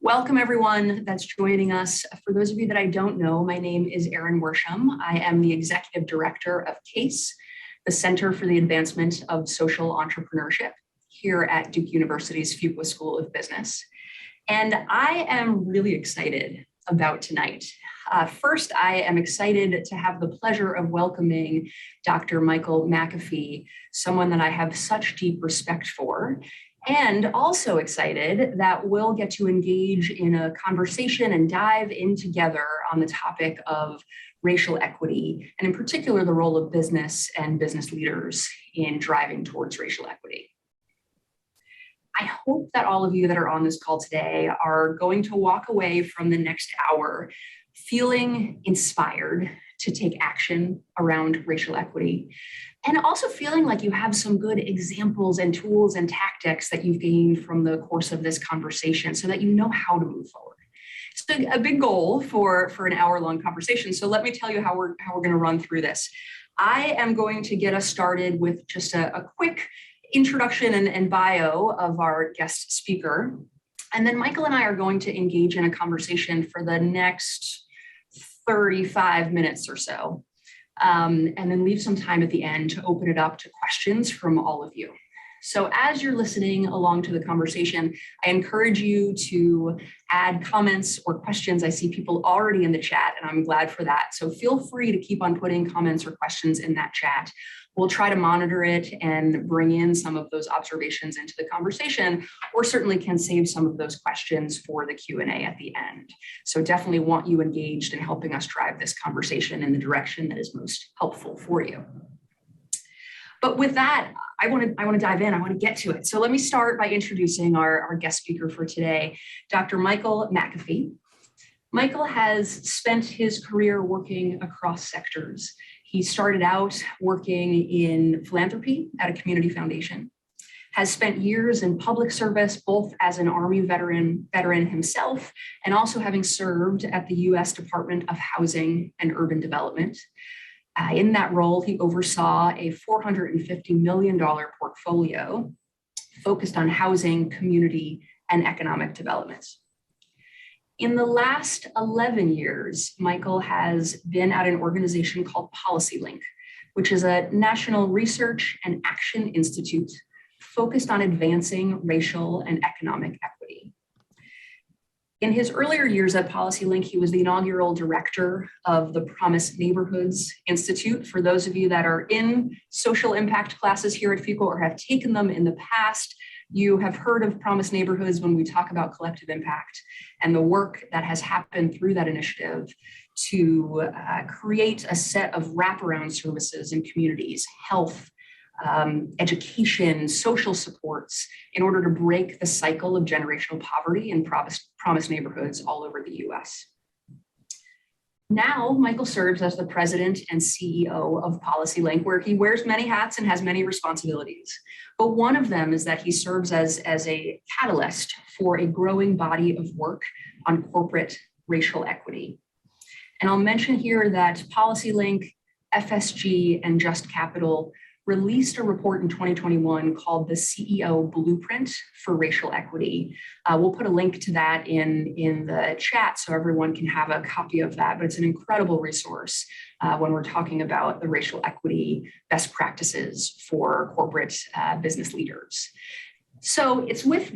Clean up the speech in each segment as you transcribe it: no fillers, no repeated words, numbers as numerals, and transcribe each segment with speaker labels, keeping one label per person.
Speaker 1: Welcome everyone that's joining us. For those of you that I don't know, my name is Erin Worsham. I am the Executive Director of CASE, the Center for the Advancement of Social Entrepreneurship here at Duke University's Fuqua School of Business. And I am really excited about tonight. First, I am excited to have the pleasure of welcoming Dr. Michael McAfee, someone that I have such deep respect for. And also excited that we'll get to engage in a conversation and dive in together on the topic of racial equity, and in particular, the role of business and business leaders in driving towards racial equity. I hope that all of you that are on this call today are going to walk away from the next hour feeling inspired to take action around racial equity, and also feeling like you have some good examples and tools and tactics that you've gained from the course of this conversation so that you know how to move forward. It's a big goal for an hour-long conversation, so let me tell you how we're going to run through this. I am going to get us started with just a quick introduction and bio of our guest speaker, and then Michael and I are going to engage in a conversation for the next 35 minutes or so, and then leave some time at the end to open it up to questions from all of you. So as you're listening along to the conversation, I encourage you to add comments or questions. I see people already in the chat, and I'm glad for that. So feel free to keep on putting comments or questions in that chat. We'll try to monitor it and bring in some of those observations into the conversation, or certainly can save some of those questions for the Q&A at the end. So definitely want you engaged in helping us drive this conversation in the direction that is most helpful for you. But with that, I want to dive in. I want to get to it. So let me start by introducing our guest speaker for today, Dr. Michael McAfee. Michael has spent his career working across sectors. He started out working in philanthropy at a community foundation, has spent years in public service, both as an Army veteran himself, and also having served at the U.S. Department of Housing and Urban Development. In that role, he oversaw a $450 million portfolio focused on housing, community, and economic development. In the last 11 years, Michael has been at an organization called PolicyLink, which is a national research and action institute focused on advancing racial and economic equity. In his earlier years at PolicyLink, he was the inaugural director of the Promise Neighborhoods Institute. For those of you that are in social impact classes here at Fuqua or have taken them in the past, you have heard of Promise Neighborhoods when we talk about collective impact and the work that has happened through that initiative to create a set of wraparound services in communities, health, education, social supports, in order to break the cycle of generational poverty in Promise Neighborhoods all over the US. Now, Michael serves as the president and CEO of PolicyLink, where he wears many hats and has many responsibilities. But one of them is that he serves as a catalyst for a growing body of work on corporate racial equity. And I'll mention here that PolicyLink, FSG, and Just Capital released a report in 2021 called the CEO Blueprint for Racial Equity. We'll put a link to that in the chat so everyone can have a copy of that, but it's an incredible resource when we're talking about the racial equity best practices for corporate business leaders. So it's with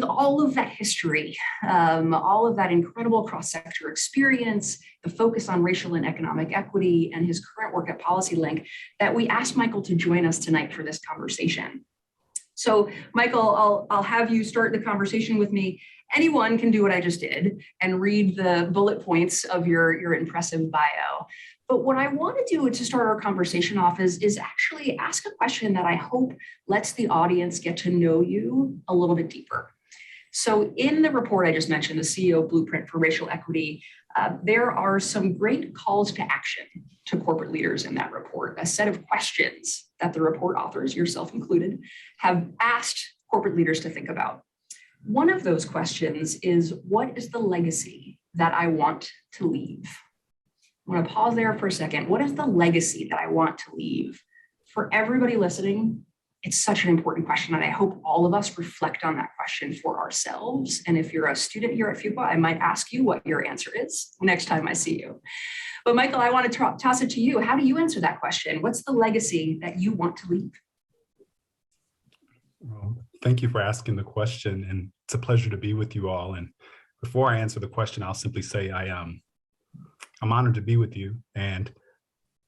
Speaker 1: all of that history, all of that incredible cross-sector experience, the focus on racial and economic equity, and his current work at PolicyLink, that we asked Michael to join us tonight for this conversation. So Michael, I'll have you start the conversation with me. Anyone can do what I just did and read the bullet points of your impressive bio. But what I want to do to start our conversation off is actually ask a question that I hope lets the audience get to know you a little bit deeper. So in the report I just mentioned, the CEO Blueprint for Racial Equity, there are some great calls to action to corporate leaders in that report, a set of questions that the report authors, yourself included, have asked corporate leaders to think about. One of those questions is, what is the legacy that I want to leave? I'm going to pause there for a second. What is the legacy that I want to leave for everybody listening It's such an important question, and I hope all of us reflect on that question for ourselves. And if you're a student here at Fuqua, I might ask you what your answer is next time I see you. But Michael, I want to toss it to you. How do you answer that question? What's the legacy that you want to leave?
Speaker 2: Well, thank you for asking the question, and it's a pleasure to be with you all. And before I answer the question, I'll simply say I'm honored to be with you. And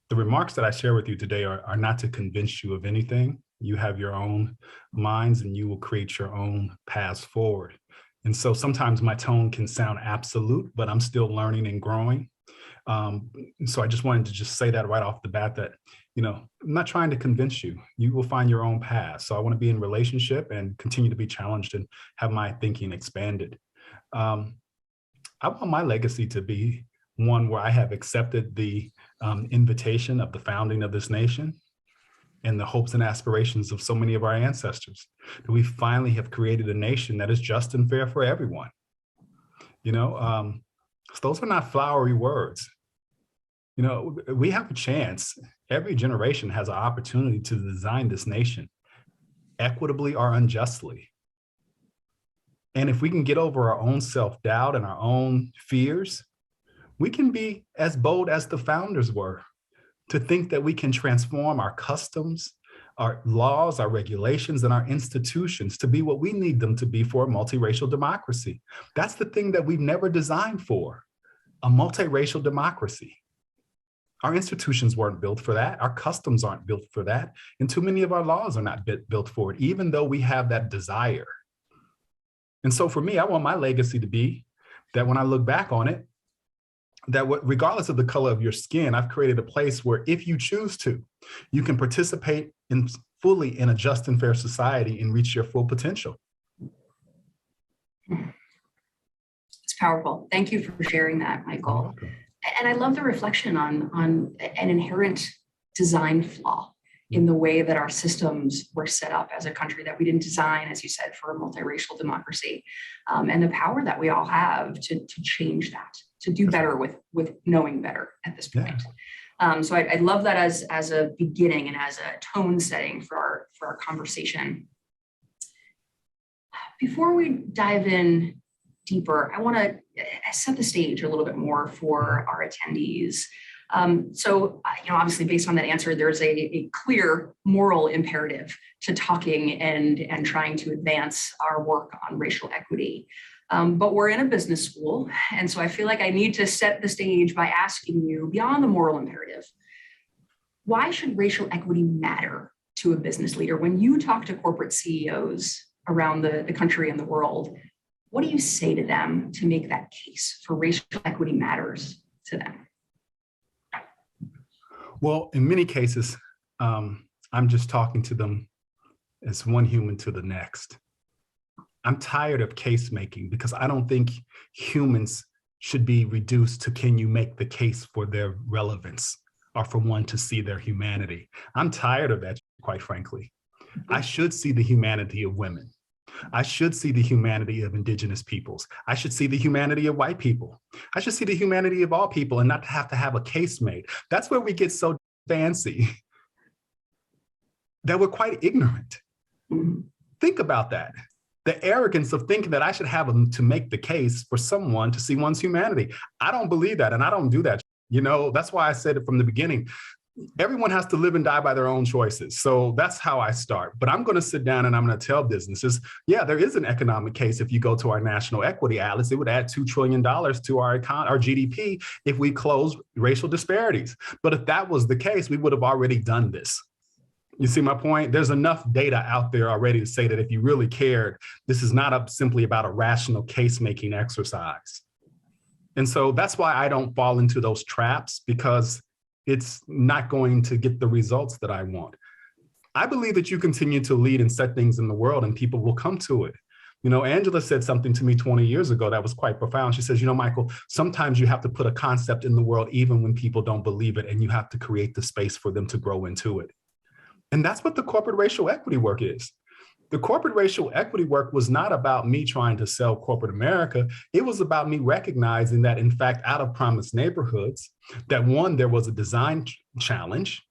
Speaker 2: the remarks that I share with you today are not to convince you of anything. You have your own minds and you will create your own paths forward. And so sometimes my tone can sound absolute, but I'm still learning and growing. So I just wanted to just say that right off the bat that, I'm not trying to convince you. You will find your own path. So I want to be in relationship and continue to be challenged and have my thinking expanded. I want my legacy to be one where I have accepted the invitation of the founding of this nation and the hopes and aspirations of so many of our ancestors, that we finally have created a nation that is just and fair for everyone. So those are not flowery words. We have a chance. Every generation has an opportunity to design this nation equitably or unjustly. And if we can get over our own self-doubt and our own fears, we can be as bold as the founders were to think that we can transform our customs, our laws, our regulations, and our institutions to be what we need them to be for a multiracial democracy. That's the thing that we've never designed for, a multiracial democracy. Our institutions weren't built for that. Our customs aren't built for that. And too many of our laws are not built for it, even though we have that desire. And so for me, I want my legacy to be that when I look back on it, that regardless of the color of your skin, I've created a place where if you choose to, you can participate fully in a just and fair society and reach your full potential.
Speaker 1: It's powerful. Thank you for sharing that, Michael. And I love the reflection on an inherent design flaw in the way that our systems were set up as a country, that we didn't design, as you said, for a multiracial democracy, and the power that we all have to change that, to do better with knowing better at this point. Yeah. So I love that as a beginning and as a tone setting for our conversation. Before we dive in deeper, I want to set the stage a little bit more for our attendees. So, obviously, based on that answer, there's a clear moral imperative to talking and trying to advance our work on racial equity. But we're in a business school, and so I feel like I need to set the stage by asking you, beyond the moral imperative, why should racial equity matter to a business leader? When you talk to corporate CEOs around the country and the world, what do you say to them to make that case for racial equity matters to them?
Speaker 2: Well, in many cases, I'm just talking to them as one human to the next. I'm tired of case making because I don't think humans should be reduced to can you make the case for their relevance or for one to see their humanity. I'm tired of that, quite frankly. I should see the humanity of women. I should see the humanity of indigenous peoples. I should see the humanity of white people. I should see the humanity of all people and not have to have a case made. That's where we get so fancy that we're quite ignorant. Think about that. The arrogance of thinking that I should have to make the case for someone to see one's humanity. I don't believe that, and I don't do that. That's why I said it from the beginning. Everyone has to live and die by their own choices. So that's how I start. But I'm going to sit down and I'm going to tell businesses, yeah, there is an economic case. If you go to our National Equity Atlas, it would add $2 trillion to our GDP if we close racial disparities. But if that was the case, we would have already done this. You see my point? There's enough data out there already to say that if you really cared, this is not simply about a rational case-making exercise. And so that's why I don't fall into those traps, because it's not going to get the results that I want. I believe that you continue to lead and set things in the world and people will come to it. Angela said something to me 20 years ago that was quite profound. She says, Michael, sometimes you have to put a concept in the world even when people don't believe it, and you have to create the space for them to grow into it. And that's what the corporate racial equity work is. The corporate racial equity work was not about me trying to sell corporate America. It was about me recognizing that, in fact, out of promised neighborhoods, that one, there was a design challenge.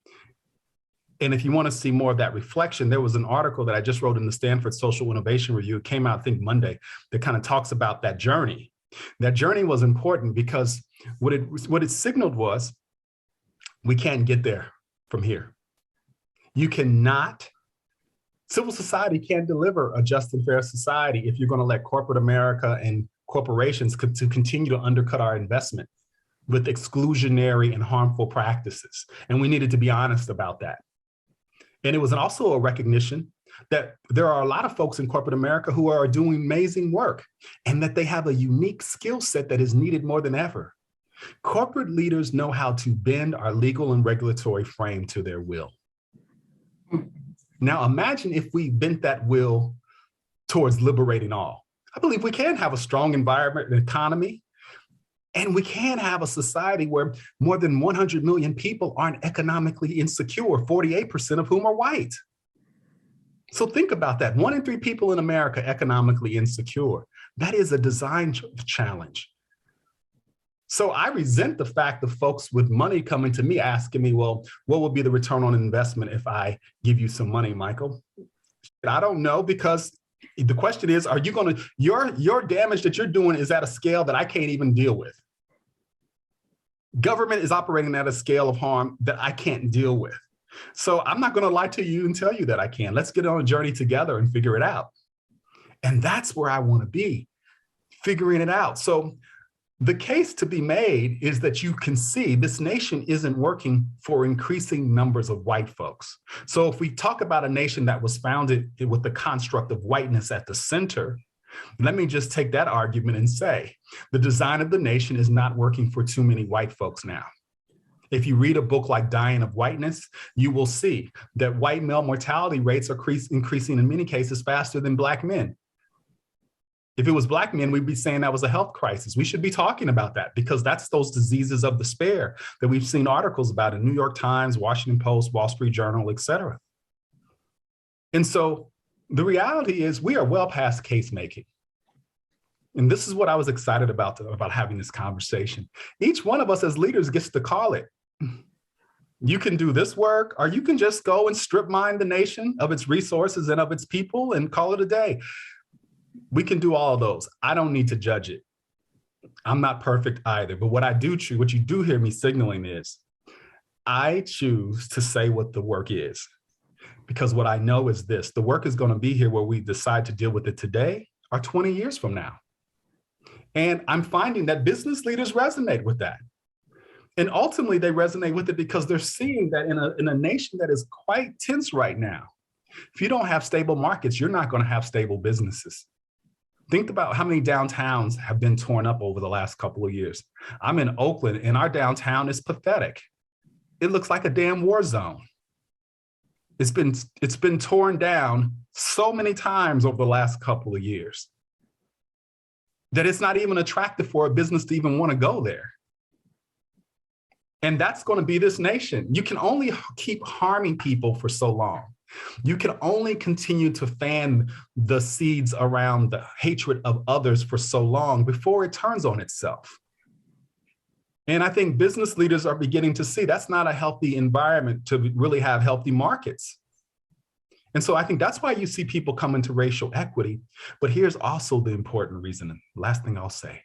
Speaker 2: And if you want to see more of that reflection, there was an article that I just wrote in the Stanford Social Innovation Review. It came out, I think, Monday, that kind of talks about that journey. That journey was important because what it signaled was, we can't get there from here. You cannot, civil society can't deliver a just and fair society if you're going to let corporate America and corporations to continue to undercut our investment with exclusionary and harmful practices. And we needed to be honest about that. And it was also a recognition that there are a lot of folks in corporate America who are doing amazing work and that they have a unique skill set that is needed more than ever. Corporate leaders know how to bend our legal and regulatory frame to their will. Now, imagine if we bent that will towards liberating all. I believe we can have a strong environment and economy, and we can have a society where more than 100 million people aren't economically insecure, 48% of whom are white. So think about that. 1 in 3 people in America economically insecure. That is a design challenge. So I resent the fact of folks with money coming to me asking me, well, what will be the return on investment if I give you some money, Michael? I don't know, because the question is, are you going to, your damage that you're doing is at a scale that I can't even deal with. Government is operating at a scale of harm that I can't deal with. So I'm not going to lie to you and tell you that I can. Let's get on a journey together and figure it out. And that's where I want to be, figuring it out. So the case to be made is that you can see this nation isn't working for increasing numbers of white folks. So if we talk about a nation that was founded with the construct of whiteness at the center, let me just take that argument and say, the design of the nation is not working for too many white folks now. If you read a book like Dying of Whiteness, you will see that white male mortality rates are increasing in many cases faster than Black men. If it was Black men, we'd be saying that was a health crisis. We should be talking about that because that's those diseases of despair that we've seen articles about in New York Times, Washington Post, Wall Street Journal, et cetera. And so the reality is we are well past case making. And this is what I was excited about having this conversation. Each one of us as leaders gets to call it. You can do this work, or you can just go and strip mine the nation of its resources and of its people and call it a day. We can do all of those. I don't need to judge it. I'm not perfect either. But what you do hear me signaling is I choose to say what the work is. Because what I know is this, the work is going to be here where we decide to deal with it today or 20 years from now. And I'm finding that business leaders resonate with that. And ultimately, they resonate with it because they're seeing that in a nation that is quite tense right now, if you don't have stable markets, you're not going to have stable businesses. Think about how many downtowns have been torn up over the last couple of years. I'm in Oakland, and our downtown is pathetic. It looks like a damn war zone. It's been torn down so many times over the last couple of years that it's not even attractive for a business to even want to go there. And that's going to be this nation. You can only keep harming people for so long. You can only continue to fan the seeds around the hatred of others for so long before it turns on itself. And I think business leaders are beginning to see that's not a healthy environment to really have healthy markets. And so I think that's why you see people come into racial equity. But here's also the important reason, and last thing I'll say.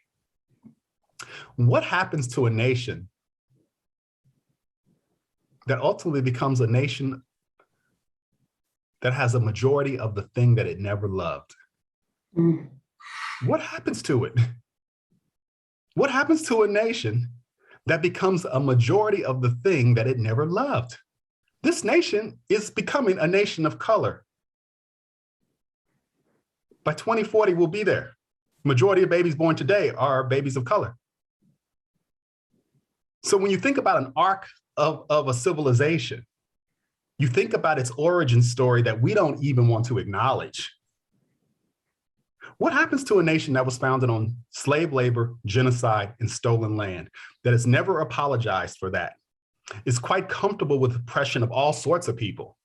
Speaker 2: What happens to a nation that ultimately becomes a nation that has a majority of the thing that it never loved? What happens to it? What happens to a nation that becomes a majority of the thing that it never loved? This nation is becoming a nation of color. By 2040, we'll be there. Majority of babies born today are babies of color. So when you think about an arc of a civilization, you think about its origin story that we don't even want to acknowledge. What happens to a nation that was founded on slave labor, genocide, and stolen land, that has never apologized for that, is quite comfortable with oppression of all sorts of people,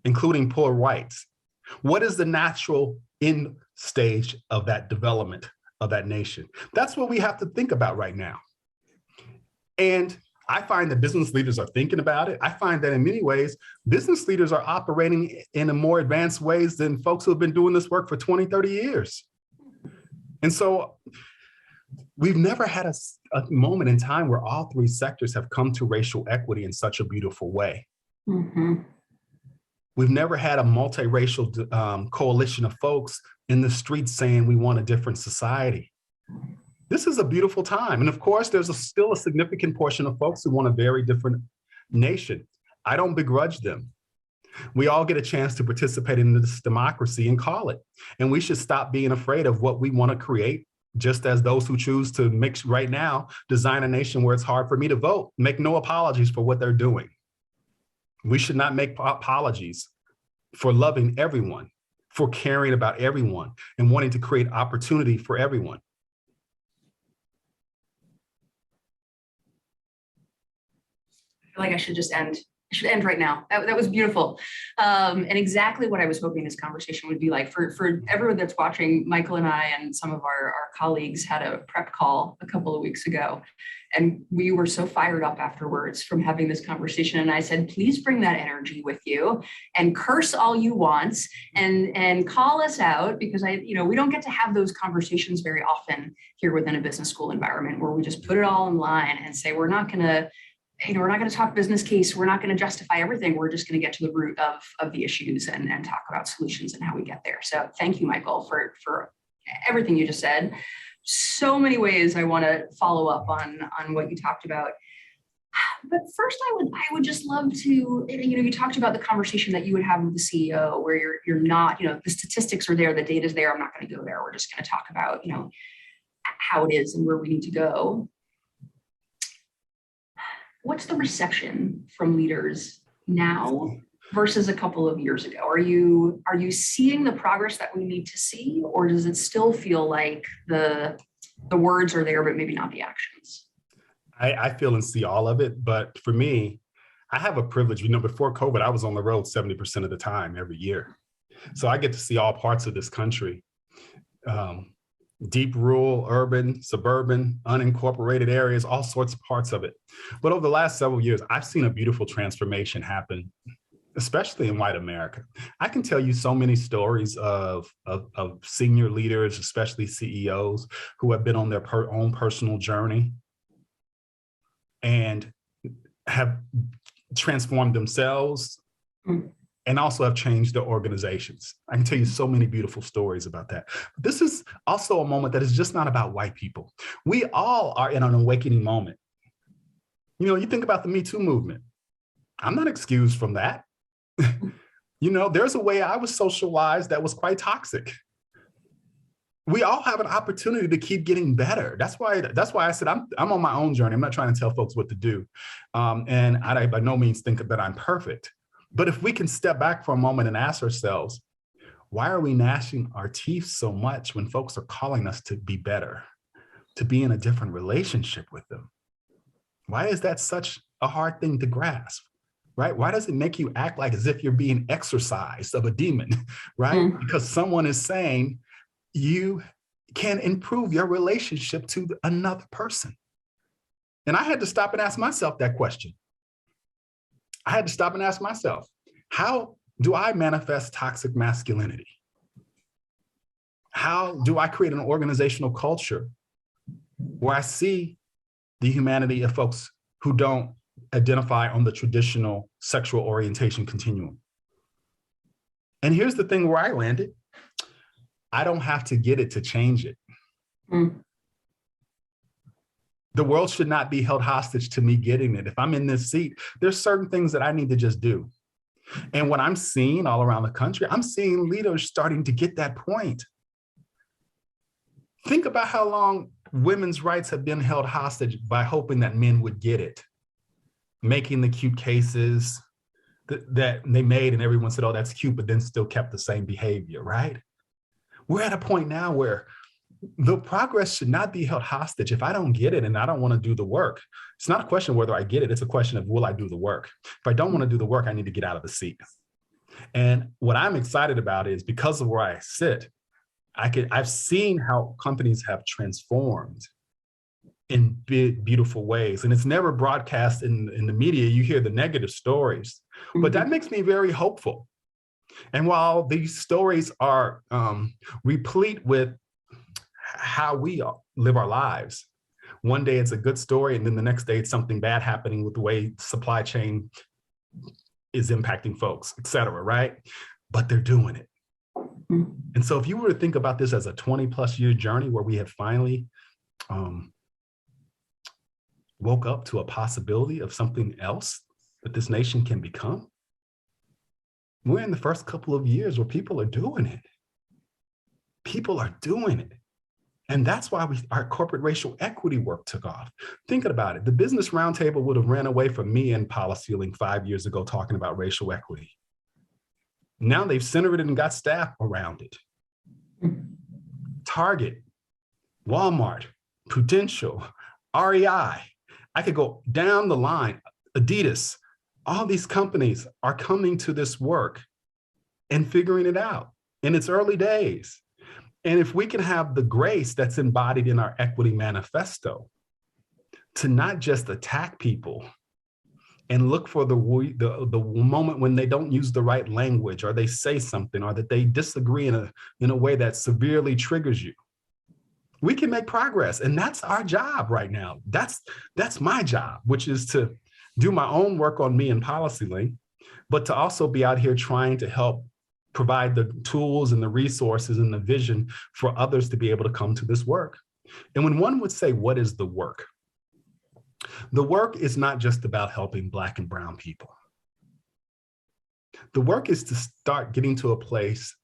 Speaker 2: including poor whites? What is the natural end stage of that development of that nation? That's what we have to think about right now. And I find that business leaders are thinking about it. I find that in many ways, business leaders are operating in a more advanced ways than folks who have been doing this work for 20, 30 years. And so we've never had a moment in time where all three sectors have come to racial equity in such a beautiful way.
Speaker 1: Mm-hmm.
Speaker 2: We've never had a multiracial coalition of folks in the streets saying we want a different society. This is a beautiful time. And of course, there's still a significant portion of folks who want a very different nation. I don't begrudge them. We all get a chance to participate in this democracy and call it. And we should stop being afraid of what we want to create, just as those who choose to mix right now, design a nation where it's hard for me to vote, make no apologies for what they're doing. We should not make apologies for loving everyone, for caring about everyone, and wanting to create opportunity for everyone.
Speaker 1: I feel like I should just end. I should end right now. That was beautiful. And exactly what I was hoping this conversation would be like. For everyone that's watching, Michael and I and some of our colleagues had a prep call a couple of weeks ago. And we were so fired up afterwards from having this conversation. And I said, please bring that energy with you and curse all you want and call us out, because we don't get to have those conversations very often here within a business school environment where we just put it all in line and say, we're not going to talk business case. We're not going to justify everything. We're just going to get to the root of the issues and talk about solutions and how we get there. So thank you, Michael, for everything you just said. So many ways I want to follow up on what you talked about. But first, I would just love to, you talked about the conversation that you would have with the CEO where you're not, the statistics are there, the data's there. I'm not going to go there. We're just going to talk about, how it is and where we need to go. What's the reception from leaders now versus a couple of years ago? Are you seeing the progress that we need to see, or does it still feel like the words are there, but maybe not the actions?
Speaker 2: I feel and see all of it. But for me, I have a privilege. Before COVID, I was on the road 70% of the time every year. So I get to see all parts of this country. Deep rural, urban, suburban, unincorporated areas, all sorts of parts of it. But over the last several years, I've seen a beautiful transformation happen, especially in white America. I can tell you so many stories of senior leaders, especially CEOs, who have been on their own personal journey and have transformed themselves and also have changed their organizations. I can tell you so many beautiful stories about that. But this is also a moment that is just not about white people. We all are in an awakening moment. You think about the Me Too movement. I'm not excused from that. There's a way I was socialized that was quite toxic. We all have an opportunity to keep getting better. That's why I said I'm on my own journey. I'm not trying to tell folks what to do. And I by no means think that I'm perfect. But if we can step back for a moment and ask ourselves, why are we gnashing our teeth so much when folks are calling us to be better, to be in a different relationship with them? Why is that such a hard thing to grasp, right? Why does it make you act like as if you're being exorcised of a demon, right? Because someone is saying you can improve your relationship to another person. And I had to stop and ask myself that question. I had to stop and ask myself, how do I manifest toxic masculinity? How do I create an organizational culture where I see the humanity of folks who don't identify on the traditional sexual orientation continuum? And here's the thing where I landed. I don't have to get it to change it. The world should not be held hostage to me getting it. If I'm in this seat, there's certain things that I need to just do. And what I'm seeing all around the country, I'm seeing leaders starting to get that point. Think about how long women's rights have been held hostage by hoping that men would get it, making the cute cases that they made and everyone said, oh, that's cute, but then still kept the same behavior, right? We're at a point now where the progress should not be held hostage. If I don't get it and I don't want to do the work, it's not a question of whether I get it. It's a question of, will I do the work? If I don't want to do the work, I need to get out of the seat. And what I'm excited about is because of where I sit, I've seen how companies have transformed in big, beautiful ways. And it's never broadcast in the media. You hear the negative stories, but that makes me very hopeful. And while these stories are replete with how we live our lives, one day it's a good story, and then the next day it's something bad happening with the way supply chain is impacting folks, et cetera, right? But they're doing it. And so if you were to think about this as a 20+ year journey where we have finally woke up to a possibility of something else that this nation can become, we're in the first couple of years where people are doing it. People are doing it. And that's why our corporate racial equity work took off. Thinking about it, the Business Roundtable would have ran away from me and PolicyLink 5 years ago talking about racial equity. Now they've centered it and got staff around it. Target, Walmart, Prudential, REI. I could go down the line, Adidas. All these companies are coming to this work and figuring it out in its early days. And if we can have the grace that's embodied in our equity manifesto to not just attack people and look for the moment when they don't use the right language or they say something or that they disagree in a way that severely triggers you, we can make progress. And that's our job right now. That's my job, which is to do my own work on me and PolicyLink, but to also be out here trying to help provide the tools and the resources and the vision for others to be able to come to this work. And when one would say, what is the work? The work is not just about helping Black and brown people. The work is to start getting to a place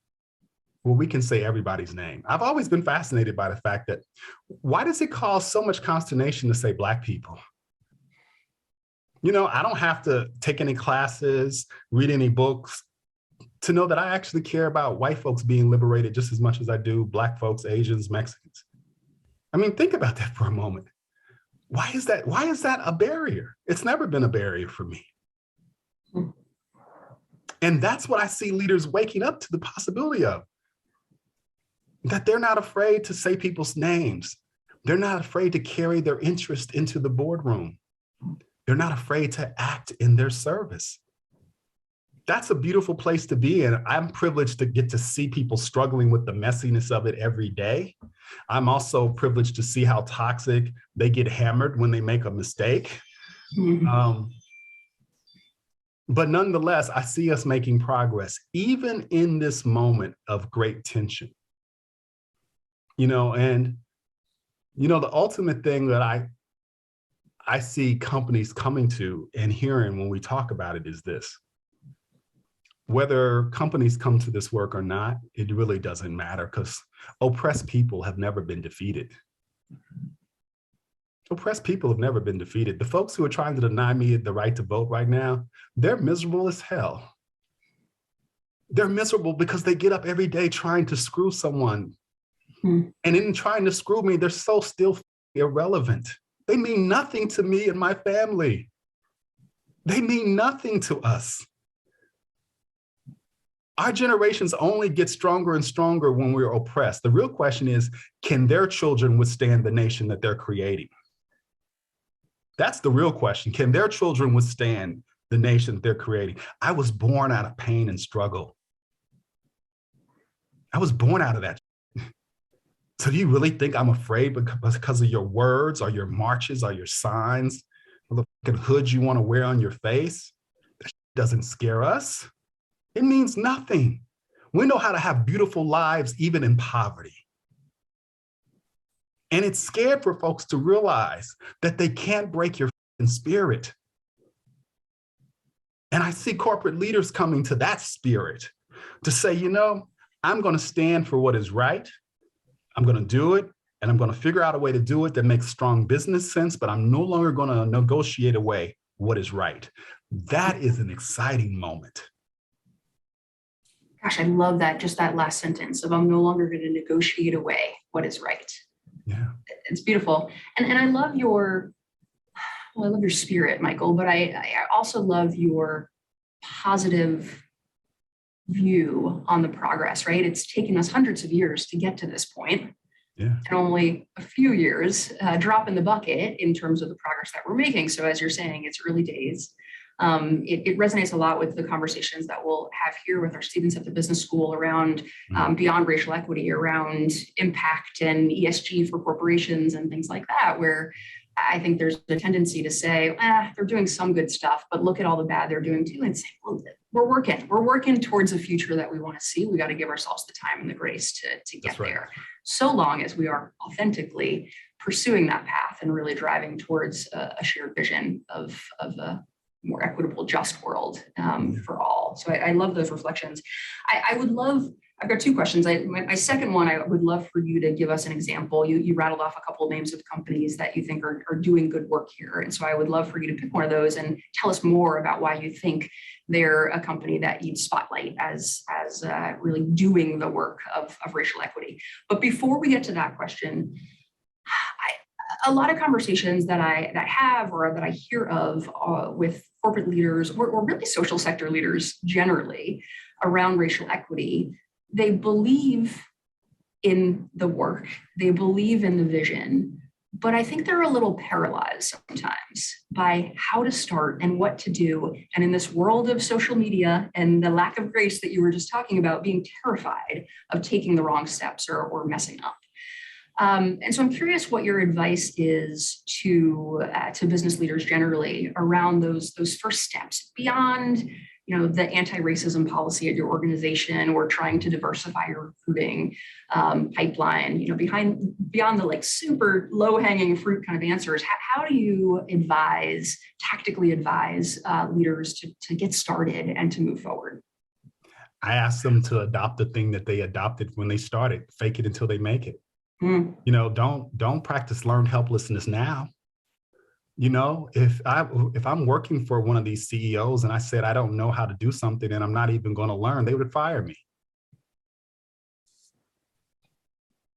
Speaker 2: where we can say everybody's name. I've always been fascinated by the fact that why does it cause so much consternation to say Black people? You know, I don't have to take any classes, read any books to know that I actually care about white folks being liberated just as much as I do Black folks, Asians, Mexicans. I mean, think about that for a moment. Why is that? Why is that a barrier? It's never been a barrier for me. And that's what I see leaders waking up to the possibility of. That they're not afraid to say people's names. They're not afraid to carry their interest into the boardroom. They're not afraid to act in their service. That's a beautiful place to be in. I'm privileged to get to see people struggling with the messiness of it every day. I'm also privileged to see how toxic they get hammered when they make a mistake. But nonetheless, I see us making progress, even in this moment of great tension. You know, and, you know, the ultimate thing that I see companies coming to and hearing when we talk about it is this. Whether companies come to this work or not, it really doesn't matter because oppressed people have never been defeated. Oppressed people have never been defeated. The folks who are trying to deny me the right to vote right now, they're miserable as hell. They're miserable because they get up every day trying to screw someone. And in trying to screw me, they're so still irrelevant. They mean nothing to me and my family. They mean nothing to us. Our generations only get stronger and stronger when we're oppressed. The real question is, can their children withstand the nation that they're creating? That's the real question. Can their children withstand the nation that they're creating? I was born out of pain and struggle. I was born out of that. So do you really think I'm afraid because of your words or your marches or your signs or the fucking hood you want to wear on your face? That doesn't scare us. It means nothing. We know how to have beautiful lives even in poverty. And it's scared for folks to realize that they can't break your spirit. And I see corporate leaders coming to that spirit to say, you know, I'm going to stand for what is right. I'm going to do it, and I'm going to figure out a way to do it that makes strong business sense, but I'm no longer going to negotiate away what is right. That is an exciting moment.
Speaker 1: Gosh, I love that, just that last sentence of I'm no longer going to negotiate away what is right.
Speaker 2: Yeah.
Speaker 1: It's beautiful. And I love your, well, I love your spirit, Michael, but I also love your positive view on the progress, right? It's taken us hundreds of years to get to this point.
Speaker 2: Yeah.
Speaker 1: And only a few years, drop in the bucket in terms of the progress that we're making. So as you're saying, it's early days. It resonates a lot with the conversations that we'll have here with our students at the business school around beyond racial equity, around impact and ESG for corporations and things like that, where I think there's a tendency to say, they're doing some good stuff, but look at all the bad they're doing too, and say, well, we're working towards a future that we want to see. We got to give ourselves the time and the grace to get there, so long as we are authentically pursuing that path and really driving towards a shared vision of a more equitable, just world for all. So I love those reflections. I've got two questions. My second one, I would love for you to give us an example. You rattled off a couple of names of companies that you think are doing good work here. And so I would love for you to pick one of those and tell us more about why you think they're a company that you'd spotlight as really doing the work of racial equity. But before we get to that question, a lot of conversations that I have or that I hear of with corporate leaders or really social sector leaders generally around racial equity, they believe in the work, they believe in the vision, but I think they're a little paralyzed sometimes by how to start and what to do. And in this world of social media and the lack of grace that you were just talking about, being terrified of taking the wrong steps or messing up. And so I'm curious what your advice is to business leaders generally around those first steps beyond, the anti-racism policy at your organization or trying to diversify your recruiting pipeline. Beyond the super low-hanging fruit kind of answers. How do you tactically advise leaders to get started and to move forward?
Speaker 2: I ask them to adopt the thing that they adopted when they started. Fake it until they make it. Don't practice learned helplessness now. If I'm working for one of these CEOs and I said I don't know how to do something and I'm not even going to learn, they would fire me.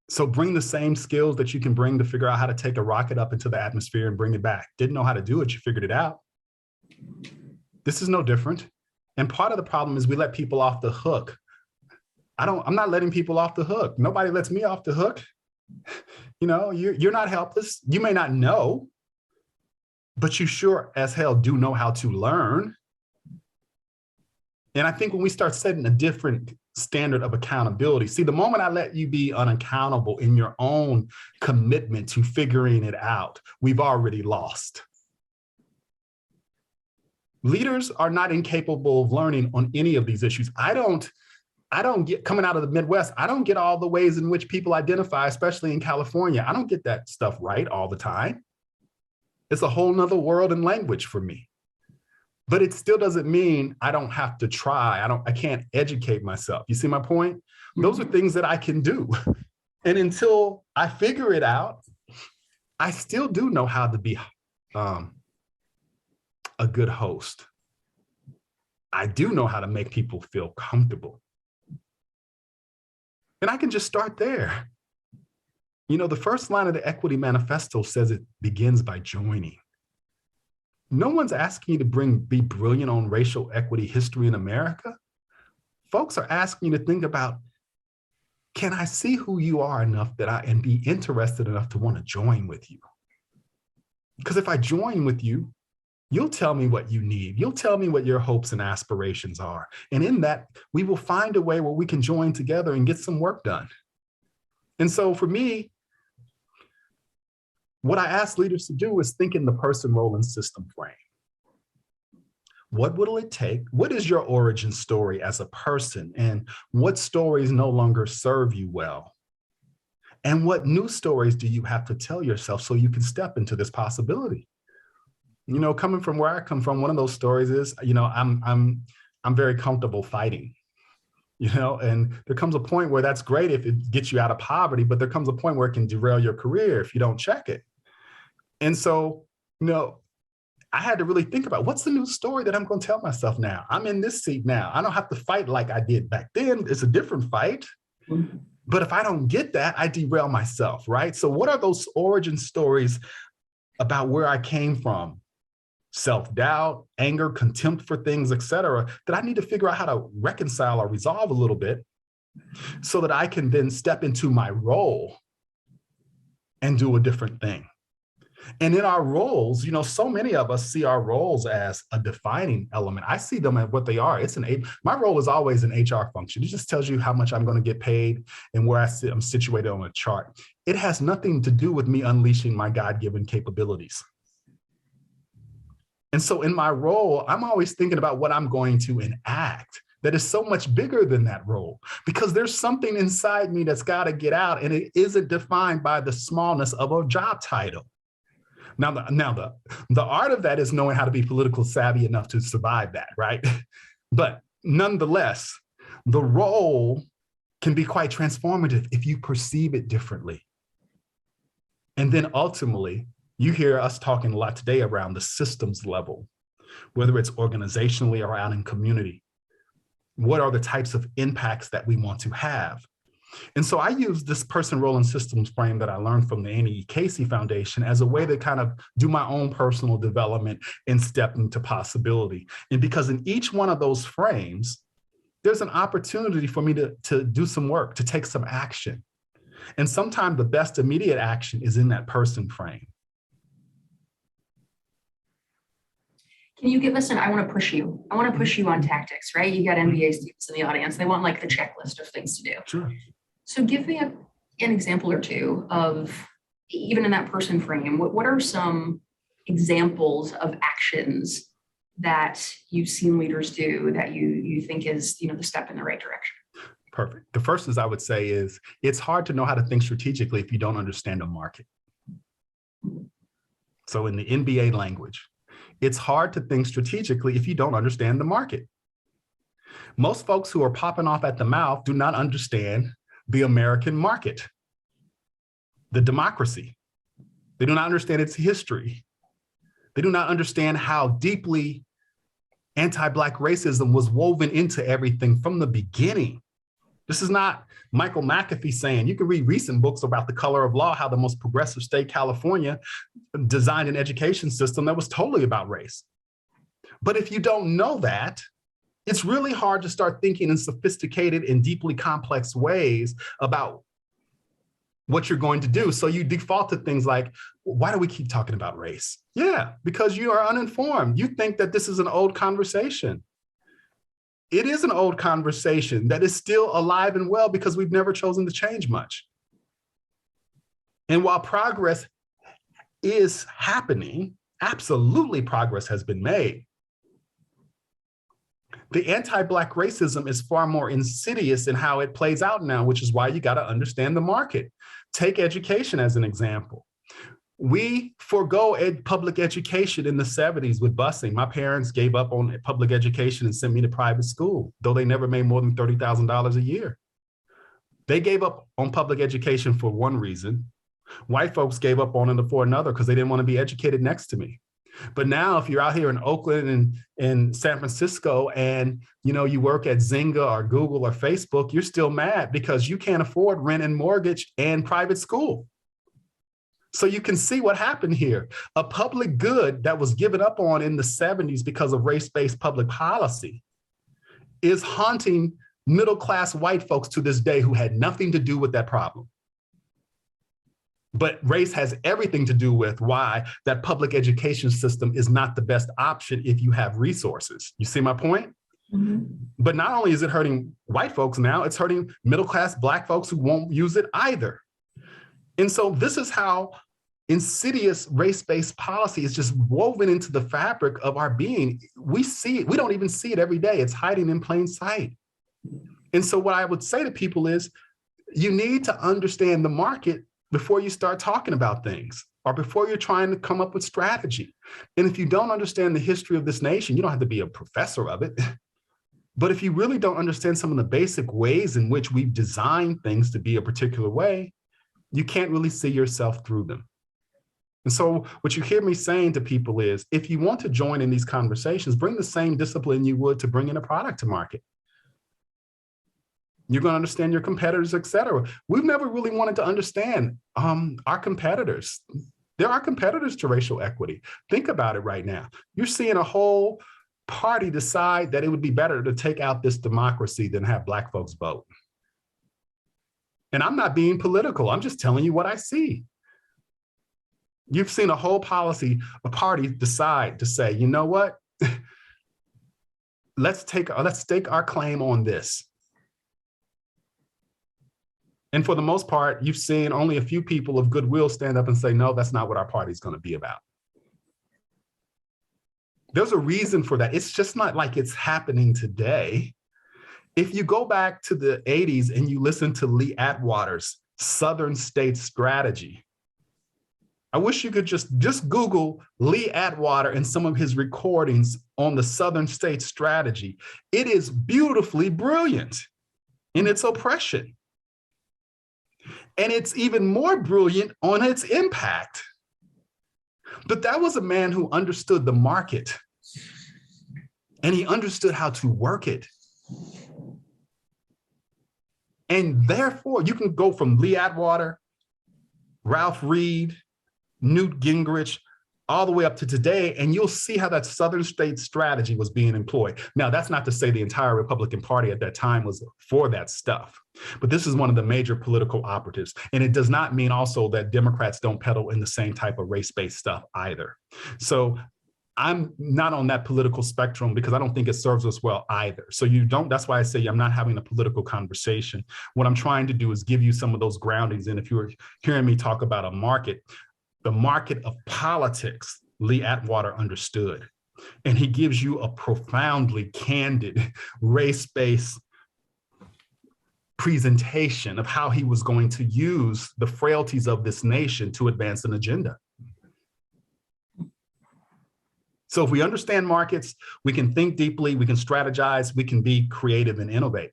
Speaker 2: So bring the same skills that you can bring to figure out how to take a rocket up into the atmosphere and bring it back. Didn't know how to do it, you figured it out. This is no different. And part of the problem is we let people off the hook. I'm not letting people off the hook. Nobody lets me off the hook. You're not helpless. You may not know, but you sure as hell do know how to learn. And I think when we start setting a different standard of accountability, see, the moment I let you be unaccountable in your own commitment to figuring it out, we've already lost. Leaders are not incapable of learning on any of these issues. I don't get, coming out of the Midwest, I don't get all the ways in which people identify, especially in California. I don't get that stuff right all the time. It's a whole nother world and language for me. But it still doesn't mean I don't have to try. I can't educate myself. You see my point? Those are things that I can do. And until I figure it out, I still do know how to be a good host. I do know how to make people feel comfortable. And I can just start there. The first line of the Equity Manifesto says it begins by joining. No one's asking you to be brilliant on racial equity history in America. Folks are asking you to think about, can I see who you are enough and be interested enough to want to join with you? Because if I join with you, you'll tell me what you need. You'll tell me what your hopes and aspirations are. And in that, we will find a way where we can join together and get some work done. And so for me, what I ask leaders to do is think in the person, role, and system frame. What will it take? What is your origin story as a person? And what stories no longer serve you well? And what new stories do you have to tell yourself so you can step into this possibility? Coming from where I come from, one of those stories is, I'm very comfortable fighting, and there comes a point where that's great if it gets you out of poverty, but there comes a point where it can derail your career if you don't check it. And so, I had to really think about what's the new story that I'm going to tell myself now. I'm in this seat now. I don't have to fight like I did back then. It's a different fight. But if I don't get that, I derail myself, right? So what are those origin stories about where I came from? Self-doubt, anger, contempt for things, et cetera, that I need to figure out how to reconcile or resolve a little bit so that I can then step into my role and do a different thing. And in our roles, so many of us see our roles as a defining element. I see them as what they are. My role is always an HR function. It just tells you how much I'm going to get paid and where I'm situated on a chart. It has nothing to do with me unleashing my God-given capabilities. And so in my role, I'm always thinking about what I'm going to enact that is so much bigger than that role, because there's something inside me that's got to get out, and it isn't defined by the smallness of a job title. Now, the art of that is knowing how to be politically savvy enough to survive that, right? But nonetheless, the role can be quite transformative if you perceive it differently. And then ultimately, you hear us talking a lot today around the systems level, whether it's organizationally or out in community. What are the types of impacts that we want to have? And so I use this person, role, and systems frame that I learned from the Annie E. Casey Foundation as a way to kind of do my own personal development and step into possibility. And because in each one of those frames, there's an opportunity for me to do some work, to take some action. And sometimes the best immediate action is in that person frame.
Speaker 1: Can you give us I want to push you on tactics, right? You got MBA students in the audience. They want like the checklist of things to do.
Speaker 2: Sure.
Speaker 1: So give me an example or two of, even in that person frame, what are some examples of actions that you've seen leaders do that you think is, the step in the right direction?
Speaker 2: Perfect. The first is I would say is it's hard to know how to think strategically if you don't understand a market. So in the NBA language, it's hard to think strategically if you don't understand the market. Most folks who are popping off at the mouth do not understand the American market, the democracy. They do not understand its history. They do not understand how deeply anti-Black racism was woven into everything from the beginning. This is not Michael McAfee saying, you can read recent books about the color of law, how the most progressive state, California, designed an education system that was totally about race. But if you don't know that, it's really hard to start thinking in sophisticated and deeply complex ways about what you're going to do. So you default to things like, why do we keep talking about race? Yeah, because you are uninformed. You think that this is an old conversation. It is an old conversation that is still alive and well because we've never chosen to change much. And while progress is happening, absolutely progress has been made. The anti-Black racism is far more insidious in how it plays out now, which is why you got to understand the market. Take education as an example. We forego public education in the 70s with busing. My parents gave up on public education and sent me to private school, though they never made more than $30,000 a year. They gave up on public education for one reason. White folks gave up on it for another because they didn't want to be educated next to me. But now if you're out here in Oakland and in San Francisco and you work at Zynga or Google or Facebook, you're still mad because you can't afford rent and mortgage and private school. So you can see what happened here. A public good that was given up on in the 70s because of race-based public policy is haunting middle-class white folks to this day who had nothing to do with that problem. But race has everything to do with why that public education system is not the best option if you have resources. You see my point? Mm-hmm. But not only is it hurting white folks now, it's hurting middle-class Black folks who won't use it either. And so this is how insidious race-based policy is just woven into the fabric of our being. We see it. We don't even see it every day. It's hiding in plain sight. And so what I would say to people is you need to understand the market before you start talking about things or before you're trying to come up with strategy. And if you don't understand the history of this nation, you don't have to be a professor of it. But if you really don't understand some of the basic ways in which we've designed things to be a particular way, you can't really see yourself through them. And so what you hear me saying to people is, if you want to join in these conversations, bring the same discipline you would to bring in a product to market. You're going to understand your competitors, et cetera. We've never really wanted to understand our competitors. There are competitors to racial equity. Think about it right now. You're seeing a whole party decide that it would be better to take out this democracy than have Black folks vote. And I'm not being political. I'm just telling you what I see. You've seen a whole party decide to say, you know what? Let's stake our claim on this. And for the most part, you've seen only a few people of goodwill stand up and say, no, that's not what our party's going to be about. There's a reason for that. It's just not like it's happening today. If you go back to the 80s and you listen to Lee Atwater's Southern States Strategy, I wish you could just Google Lee Atwater and some of his recordings on the Southern States Strategy. It is beautifully brilliant in its oppression. And it's even more brilliant on its impact. But that was a man who understood the market, and he understood how to work it. And therefore, you can go from Lee Atwater, Ralph Reed, Newt Gingrich, all the way up to today, and you'll see how that Southern States Strategy was being employed. Now, that's not to say the entire Republican Party at that time was for that stuff, but this is one of the major political operatives. And it does not mean also that Democrats don't peddle in the same type of race-based stuff either. So I'm not on that political spectrum because I don't think it serves us well either. So that's why I say I'm not having a political conversation. What I'm trying to do is give you some of those groundings. And if you were hearing me talk about a market, the market of politics, Lee Atwater understood. And he gives you a profoundly candid race-based presentation of how he was going to use the frailties of this nation to advance an agenda. So if we understand markets, we can think deeply, we can strategize, we can be creative and innovate.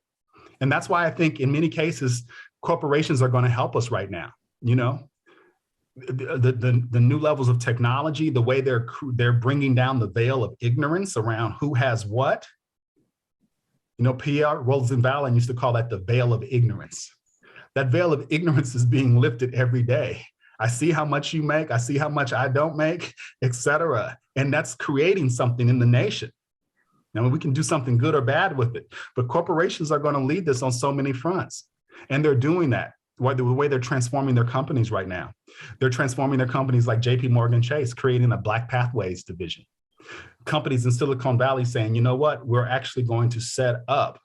Speaker 2: And that's why I think in many cases, corporations are going to help us right now. You know, the new levels of technology, the way they're bringing down the veil of ignorance around who has what. You know, Pierre Rosenbaum used to call that the veil of ignorance. That veil of ignorance is being lifted every day. I see how much you make, I see how much I don't make, et cetera. And that's creating something in the nation. Now, we can do something good or bad with it, but corporations are going to lead this on so many fronts. And they're doing that. The way they're transforming their companies right now. They're transforming their companies like JP Morgan Chase, creating a Black Pathways division. Companies in Silicon Valley saying, you know what, we're actually going to set up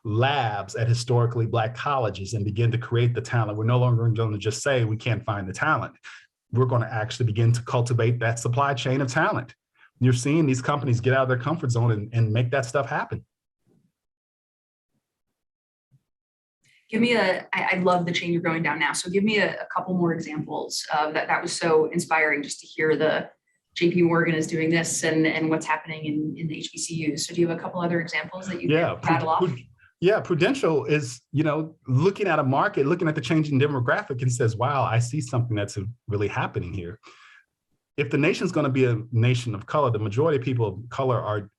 Speaker 2: labs at historically Black colleges and begin to create the talent. We're no longer going to just say we can't find the talent. We're going to actually begin to cultivate that supply chain of talent. You're seeing these companies get out of their comfort zone and make that stuff happen.
Speaker 1: I love the chain you're going down now. So give me a couple more examples of that. That was so inspiring just to hear the JP Morgan is doing this and what's happening in the HBCUs. So do you have a couple other examples that you can rattle off?
Speaker 2: Yeah, Prudential is, you know, looking at a market, looking at the changing demographic and says, wow, I see something that's really happening here. If the nation's going to be a nation of color, the majority of people of color are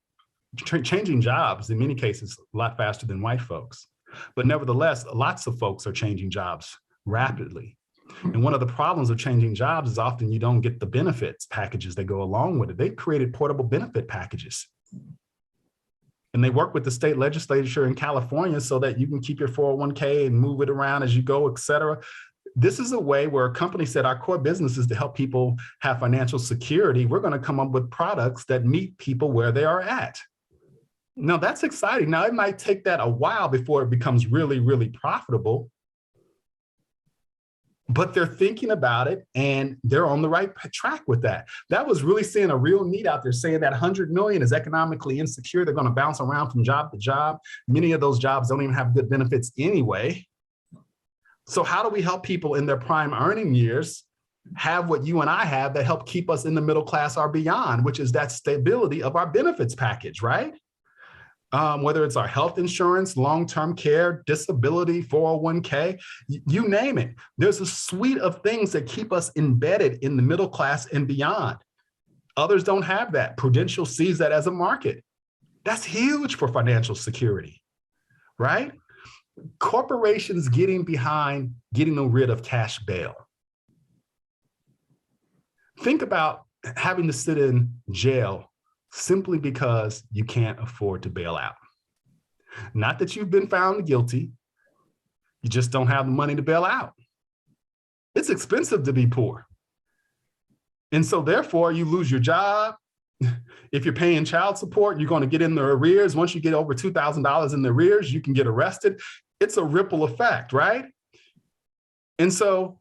Speaker 2: changing jobs in many cases a lot faster than white folks. But nevertheless, lots of folks are changing jobs rapidly. And one of the problems of changing jobs is often you don't get the benefits packages that go along with it. They've created portable benefit packages. And they work with the state legislature in California so that you can keep your 401k and move it around as you go, et cetera. This is a way where a company said our core business is to help people have financial security. We're going to come up with products that meet people where they are at. Now, that's exciting. Now, it might take that a while before it becomes really, really profitable. But they're thinking about it and they're on the right track with that. That was really seeing a real need out there saying that 100 million is economically insecure. They're going to bounce around from job to job. Many of those jobs don't even have good benefits anyway. So how do we help people in their prime earning years have what you and I have that help keep us in the middle class or beyond, which is that stability of our benefits package, right? Whether it's our health insurance, long-term care, disability, 401k, you name it. There's a suite of things that keep us embedded in the middle class and beyond. Others don't have that. Prudential sees that as a market. That's huge for financial security, right? Corporations getting behind getting rid of cash bail. Think about having to sit in jail simply because you can't afford to bail out. Not that you've been found guilty, you just don't have the money to bail out. It's expensive to be poor. And so therefore you lose your job. If you're paying child support, you're going to get in the arrears. Once you get over $2,000 in the arrears, you can get arrested. It's a ripple effect, right? And so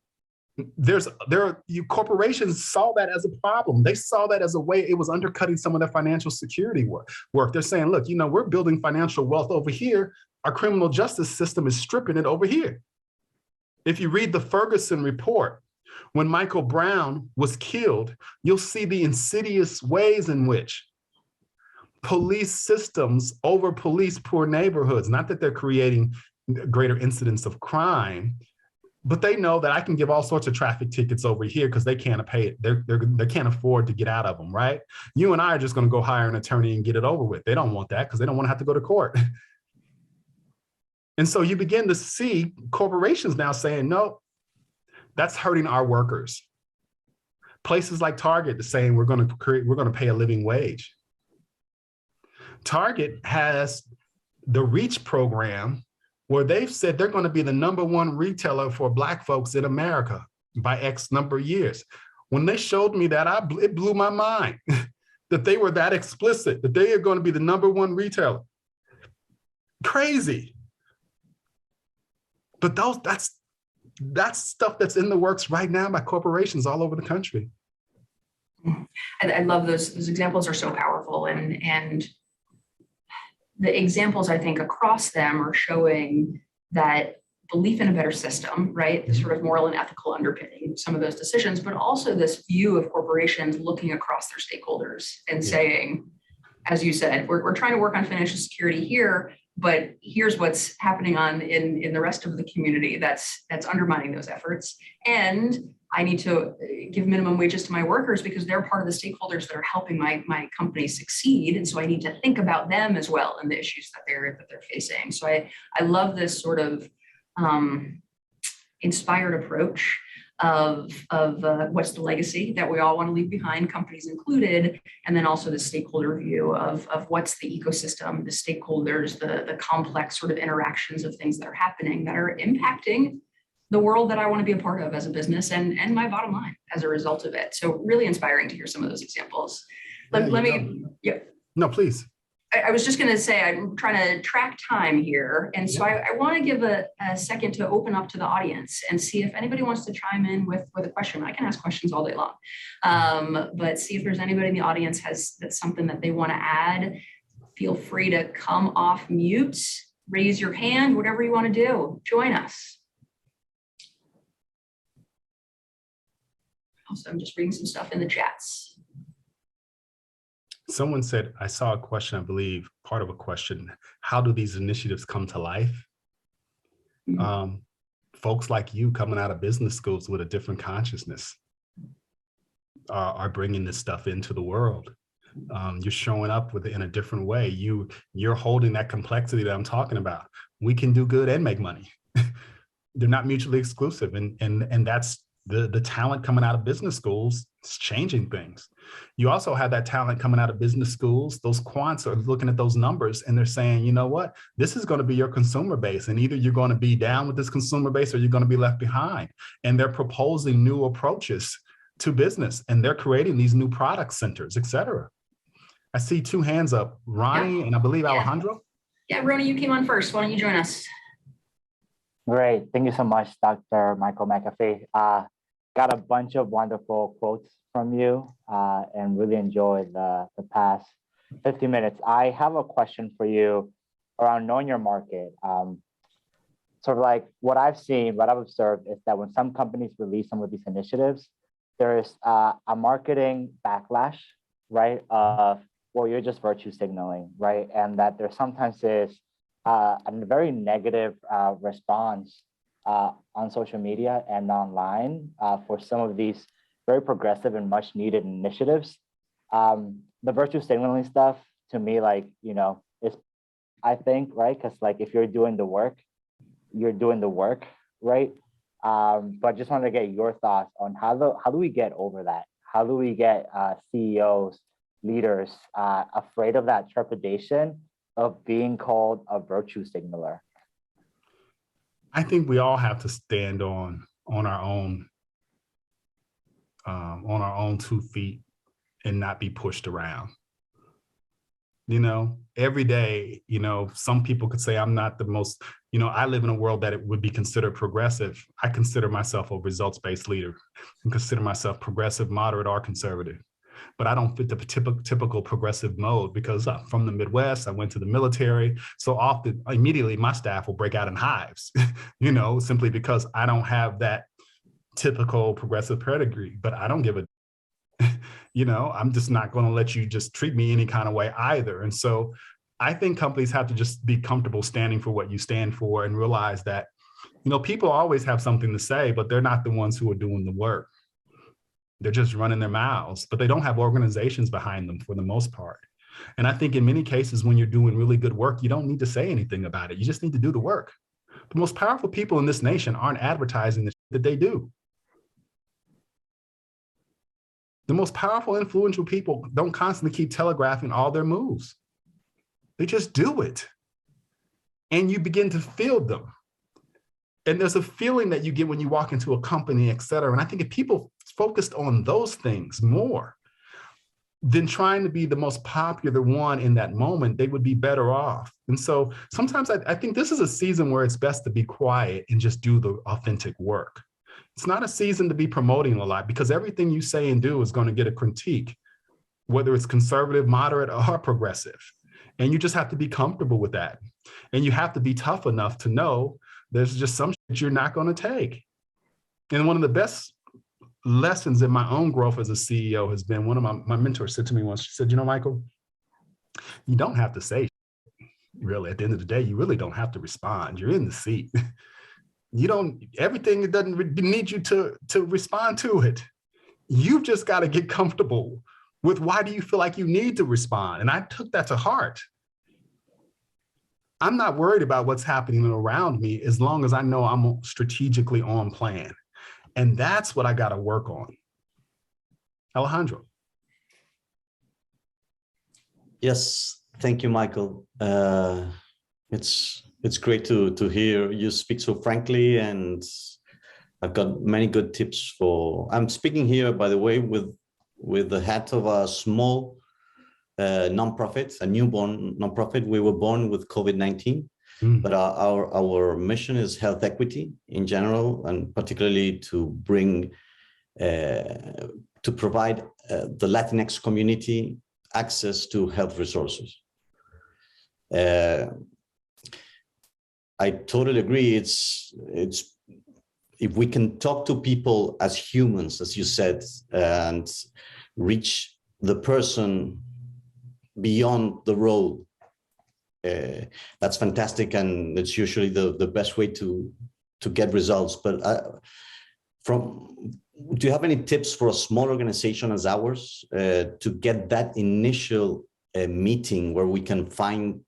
Speaker 2: corporations saw that as a problem. They saw that as a way it was undercutting some of their financial security work. They're saying, look, we're building financial wealth over here. Our criminal justice system is stripping it over here. If you read the Ferguson report, when Michael Brown was killed, you'll see the insidious ways in which police systems over police poor neighborhoods, not that they're creating greater incidents of crime, but they know that I can give all sorts of traffic tickets over here because they can't pay it. They can't afford to get out of them, right? You and I are just going to go hire an attorney and get it over with. They don't want that because they don't want to have to go to court. And so you begin to see corporations now saying, no, that's hurting our workers. Places like Target are saying we're going to pay a living wage. Target has the REACH program where they've said they're going to be the #1 retailer for Black folks in America by X number of years. When they showed me that, it blew my mind that they were that explicit, that they are going to be the #1 retailer. Crazy. But that's stuff that's in the works right now by corporations all over the country.
Speaker 1: I love those examples are so powerful, and the examples I think across them are showing that belief in a better system, right? The sort of moral and ethical underpinning some of those decisions, but also this view of corporations looking across their stakeholders and saying, as you said, we're trying to work on financial security here, but here's what's happening in the rest of the community that's undermining those efforts. And I need to give minimum wages to my workers because they're part of the stakeholders that are helping my company succeed. And so I need to think about them as well and the issues that they're facing. So I love this sort of inspired approach of what's the legacy that we all want to leave behind, companies included, and then also the stakeholder view of what's the ecosystem, the stakeholders, the complex sort of interactions of things that are happening that are impacting the world that I want to be a part of as a business and my bottom line as a result of it. So really inspiring to hear some of those examples.
Speaker 2: No, please.
Speaker 1: I was just going to say, I'm trying to track time here. And so I want to give a second to open up to the audience and see if anybody wants to chime in with a question. I can ask questions all day long, but see if there's anybody in the audience that's something that they want to add. Feel free to come off mute, raise your hand, whatever you want to do. Join us. Also, I'm just reading some stuff in the chats.
Speaker 2: Someone said, I saw a question, I believe, part of a question, how do these initiatives come to life? Mm-hmm. Folks like you coming out of business schools with a different consciousness are bringing this stuff into the world. You're showing up with it in a different way. You're holding that complexity that I'm talking about. We can do good and make money. They're not mutually exclusive. And that's the talent coming out of business schools is changing things. You also have that talent coming out of business schools. Those quants are looking at those numbers and they're saying, you know what, this is going to be your consumer base. And either you're going to be down with this consumer base or you're going to be left behind. And they're proposing new approaches to business and they're creating these new product centers, et cetera. I see 2 hands up, Ronnie and I believe Alejandro.
Speaker 1: Yeah, Ronnie, you came on first. Why don't you join us?
Speaker 3: Great. Thank you so much, Dr. Michael McAfee. Got a bunch of wonderful quotes from you and really enjoyed the past 50 minutes. I have a question for you around knowing your market. Sort of like what I've seen, what I've observed is that when some companies release some of these initiatives, there's a marketing backlash, right? Well, you're just virtue signaling, right? And that there sometimes is a very negative response on social media and online for some of these very progressive and much needed initiatives. The virtue signaling stuff to me, like, is, I think, right? Because like if you're doing the work, you're doing the work, right? But just wanted to get your thoughts on how do we get over that? How do we get CEOs, leaders afraid of that trepidation of being called a virtue signaler?
Speaker 2: I think we all have to stand on our own on our own 2 feet and not be pushed around. Every day, some people could say I'm not the most, I live in a world that it would be considered progressive. I consider myself a results-based leader and consider myself progressive, moderate, or conservative. But I don't fit the typical progressive mode because I'm from the Midwest. I went to the military. So often, immediately, my staff will break out in hives, simply because I don't have that typical progressive pedigree. But I don't give a I'm just not going to let you just treat me any kind of way either. And so I think companies have to just be comfortable standing for what you stand for and realize that, people always have something to say, but they're not the ones who are doing the work. They're just running their mouths, but they don't have organizations behind them for the most part. And I think in many cases, when you're doing really good work, you don't need to say anything about it. You just need to do the work. The most powerful people in this nation aren't advertising the shit that they do. The most powerful, influential people don't constantly keep telegraphing all their moves. They just do it. And you begin to feel them. And there's a feeling that you get when you walk into a company, et cetera. And I think if people focused on those things more than trying to be the most popular one in that moment, they would be better off. And so sometimes I think this is a season where it's best to be quiet and just do the authentic work. It's not a season to be promoting a lot because everything you say and do is going to get a critique, whether it's conservative, moderate, or progressive. And you just have to be comfortable with that. And you have to be tough enough to know there's just some shit you're not going to take. And one of the best lessons in my own growth as a CEO has been, one of my mentors said to me once, she said, Michael, you don't have to say shit. Really, at the end of the day, you really don't have to respond. You're in the seat. Everything doesn't need you to respond to it. You've just got to get comfortable with why do you feel like you need to respond? And I took that to heart. I'm not worried about what's happening around me as long as I know I'm strategically on plan. And that's what I got to work on. Alejandro.
Speaker 4: Yes, thank you, Michael. It's great to hear you speak so frankly, and I've got many good tips I'm speaking here, by the way, with the hat of a small nonprofit, a newborn nonprofit. We were born with COVID-19, but our mission is health equity in general, and particularly to bring, to provide the Latinx community access to health resources. I totally agree. It's if we can talk to people as humans, as you said, and reach the person beyond the role, that's fantastic, and it's usually the best way to get results. But do you have any tips for a small organization as ours to get that initial meeting where we can find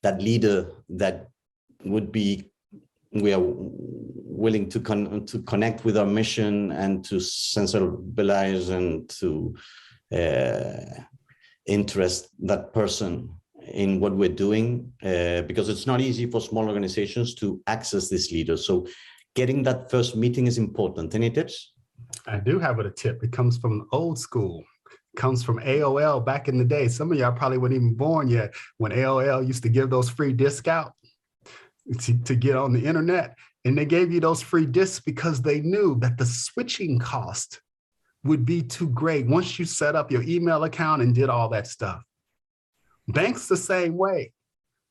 Speaker 4: that leader that we are willing to connect with our mission and to sensibilize and to interest that person in what we're doing, because it's not easy for small organizations to access this leader. So getting that first meeting is important. Any tips?
Speaker 2: I do have a tip. It comes from old school. Comes from AOL back in the day. Some of y'all probably weren't even born yet when AOL used to give those free discs out to get on the internet. And they gave you those free discs because they knew that the switching cost would be too great once you set up your email account and did all that stuff. Banks the same way.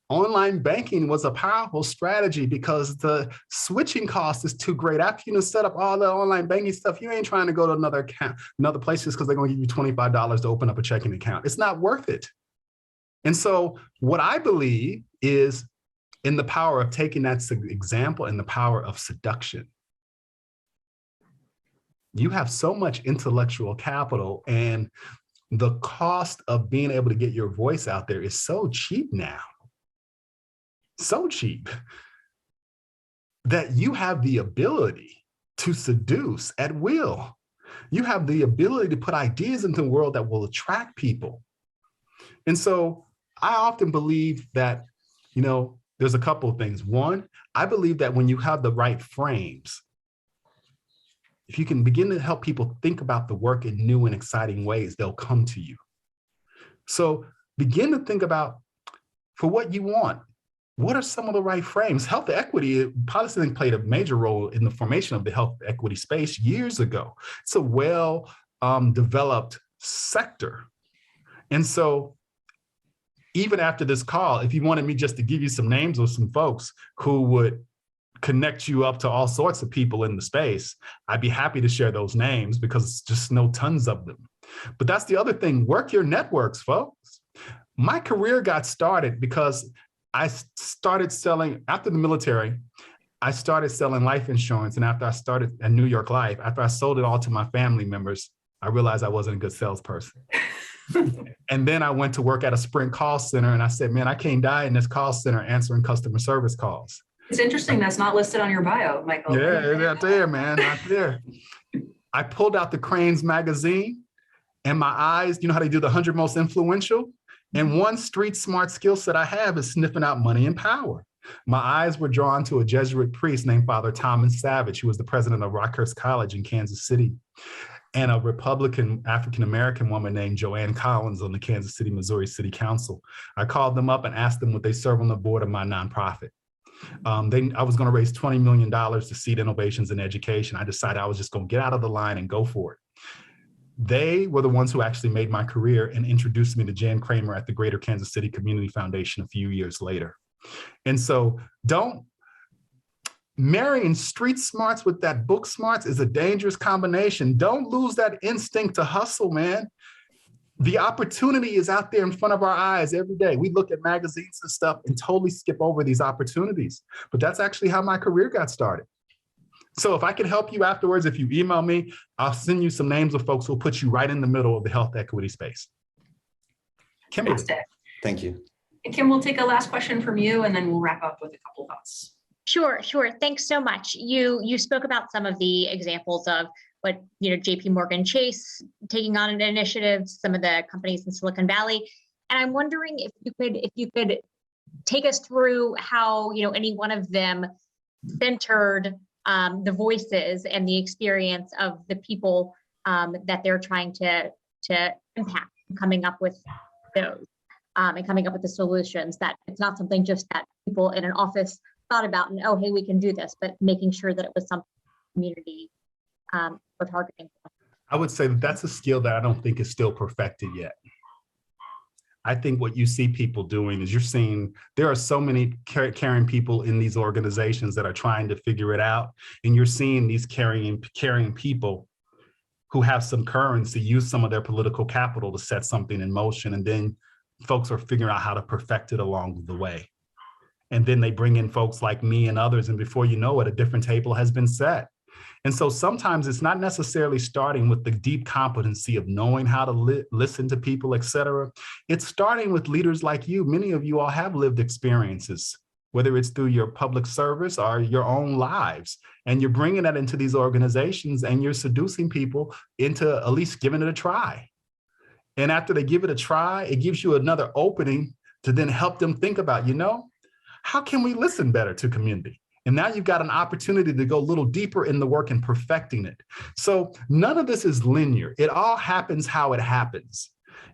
Speaker 2: Online banking was a powerful strategy because the switching cost is too great. After you set up all the online banking stuff, you ain't trying to go to another account, another place just because they're going to give you $25 to open up a checking account. It's not worth it. And so what I believe is in the power of taking that example and the power of seduction. You have so much intellectual capital, and the cost of being able to get your voice out there is so cheap now. So cheap that you have the ability to seduce at will. You have the ability to put ideas into the world that will attract people. And so I often believe that, there's a couple of things. One, I believe that when you have the right frames, if you can begin to help people think about the work in new and exciting ways, they'll come to you. So begin to think about, for what you want, what are some of the right frames? Health equity, PolicyLink played a major role in the formation of the health equity space years ago. It's a well developed sector. And so even after this call, if you wanted me just to give you some names of some folks who would connect you up to all sorts of people in the space, I'd be happy to share those names because just know tons of them. But that's the other thing, work your networks, folks. My career got started because I started selling, after the military, I started selling life insurance. And after I started at New York Life, after I sold it all to my family members, I realized I wasn't a good salesperson. And then I went to work at a Sprint call center and I said, man, I can't die in this call center answering customer service calls.
Speaker 1: It's interesting that's not listed on your bio, Michael.
Speaker 2: Yeah, it's not there, man, not there. I pulled out the Cranes magazine and my eyes, you know how they do the 100 most influential? And one street smart skill set I have is sniffing out money and power. My eyes were drawn to a Jesuit priest named Father Thomas Savage, who was the president of Rockhurst College in Kansas City, and a Republican African-American woman named Joanne Collins on the Kansas City, Missouri City Council. I called them up and asked them would they serve on the board of my nonprofit. I was going to raise $20 million to seed innovations in education. I decided I was just going to get out of the line and go for it. They were the ones who actually made my career and introduced me to Jan Kramer at the Greater Kansas City Community Foundation a few years later. And so marrying street smarts with that book smarts is a dangerous combination. Don't lose that instinct to hustle, man. The opportunity is out there in front of our eyes every day. We look at magazines and stuff and totally skip over these opportunities. But that's actually how my career got started. So if I can help you afterwards, if you email me, I'll send you some names of folks who'll put you right in the middle of the health equity space. Kimberly.
Speaker 4: Thank you.
Speaker 1: And Kim, we'll take a last question from you and then we'll wrap up with a couple of thoughts.
Speaker 5: Sure. Thanks so much. You spoke about some of the examples of what, JP Morgan Chase taking on an initiative, some of the companies in Silicon Valley. And I'm wondering if you could take us through how, any one of them centered the voices and the experience of the people that they're trying to impact, coming up with those and coming up with the solutions, that it's not something just that people in an office thought about and, oh, hey, we can do this, but making sure that it was something community we're targeting.
Speaker 2: I would say that that's a skill that I don't think is still perfected yet. I think what you see people doing is you're seeing there are so many caring people in these organizations that are trying to figure it out. And you're seeing these caring people who have some currency use some of their political capital to set something in motion. And then folks are figuring out how to perfect it along the way. And then they bring in folks like me and others. And before you know it, a different table has been set. And so sometimes it's not necessarily starting with the deep competency of knowing how to listen to people, et cetera. It's starting with leaders like you. Many of you all have lived experiences, whether it's through your public service or your own lives. And you're bringing that into these organizations and you're seducing people into at least giving it a try. And after they give it a try, it gives you another opening to then help them think about, how can we listen better to community? And now you've got an opportunity to go a little deeper in the work and perfecting it. So none of this is linear. It all happens how it happens.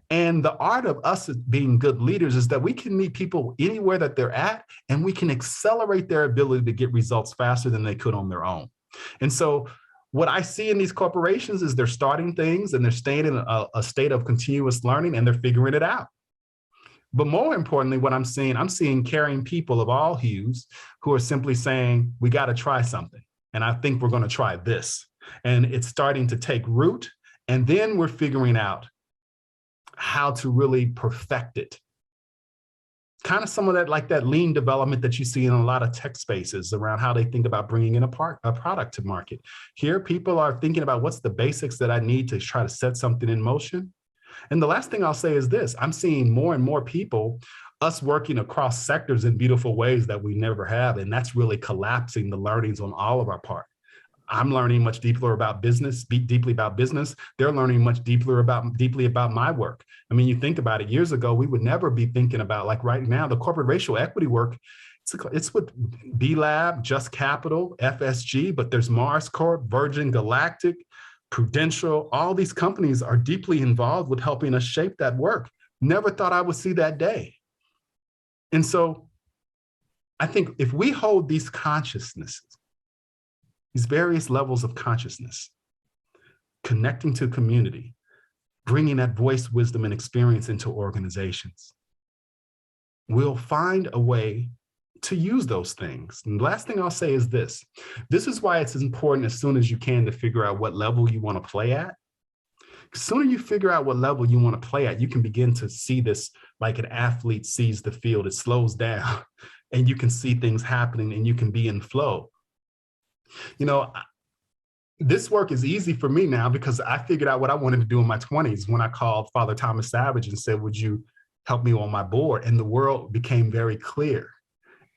Speaker 2: And the art of us being good leaders is that we can meet people anywhere that they're at, and we can accelerate their ability to get results faster than they could on their own. And so what I see in these corporations is they're starting things and they're staying in a state of continuous learning and they're figuring it out. But more importantly, what I'm seeing caring people of all hues who are simply saying, we got to try something. And I think we're going to try this. And it's starting to take root. And then we're figuring out how to really perfect it. Kind of some of that, like that lean development that you see in a lot of tech spaces around how they think about bringing in a product to market. Here, people are thinking about what's the basics that I need to try to set something in motion. And the last thing I'll say is this: I'm seeing more and more people, us working across sectors in beautiful ways that we never have. And that's really collapsing the learnings on all of our part. I'm learning much deeper about business, deeply about business. They're learning much deeply about my work. I mean, you think about it, years ago, we would never be thinking about, like right now, the corporate racial equity work It's with B Lab, Just Capital, FSG, but there's Mars Corp, Virgin Galactic, Prudential. All these companies are deeply involved with helping us shape that work. Never thought I would see that day. And so I think if we hold these consciousnesses, these various levels of consciousness, connecting to community, bringing that voice, wisdom, and experience into organizations, we'll find a way to use those things. And the last thing I'll say is this. This is why it's important as soon as you can to figure out what level you want to play at. The sooner you figure out what level you want to play at, you can begin to see this like an athlete sees the field. It slows down and you can see things happening and you can be in flow. You know, this work is easy for me now because I figured out what I wanted to do in my 20s when I called Father Thomas Savage and said, would you help me on my board? And the world became very clear.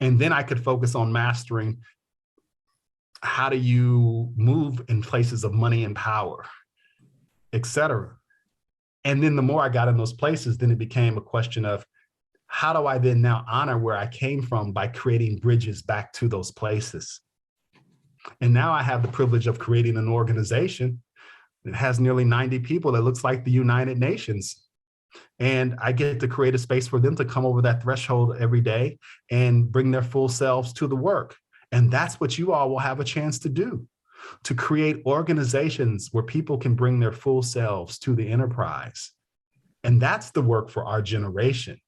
Speaker 2: And then I could focus on mastering how do you move in places of money and power, et cetera. And then the more I got in those places, then it became a question of how do I then now honor where I came from by creating bridges back to those places. And now I have the privilege of creating an organization that has nearly 90 people that looks like the United Nations. And I get to create a space for them to come over that threshold every day and bring their full selves to the work. And that's what you all will have a chance to do, to create organizations where people can bring their full selves to the enterprise. And that's the work for our generation.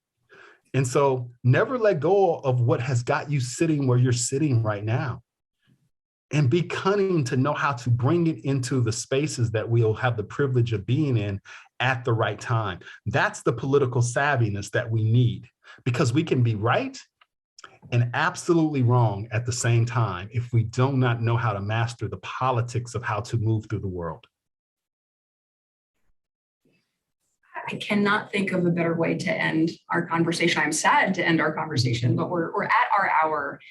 Speaker 2: And so never let go of what has got you sitting where you're sitting right now. And be cunning to know how to bring it into the spaces that we'll have the privilege of being in at the right time. That's the political savviness that we need, because we can be right and absolutely wrong at the same time if we do not know how to master the politics of how to move through the world.
Speaker 1: I cannot think of a better way to end our conversation. I'm sad to end our conversation, but we're at our hour.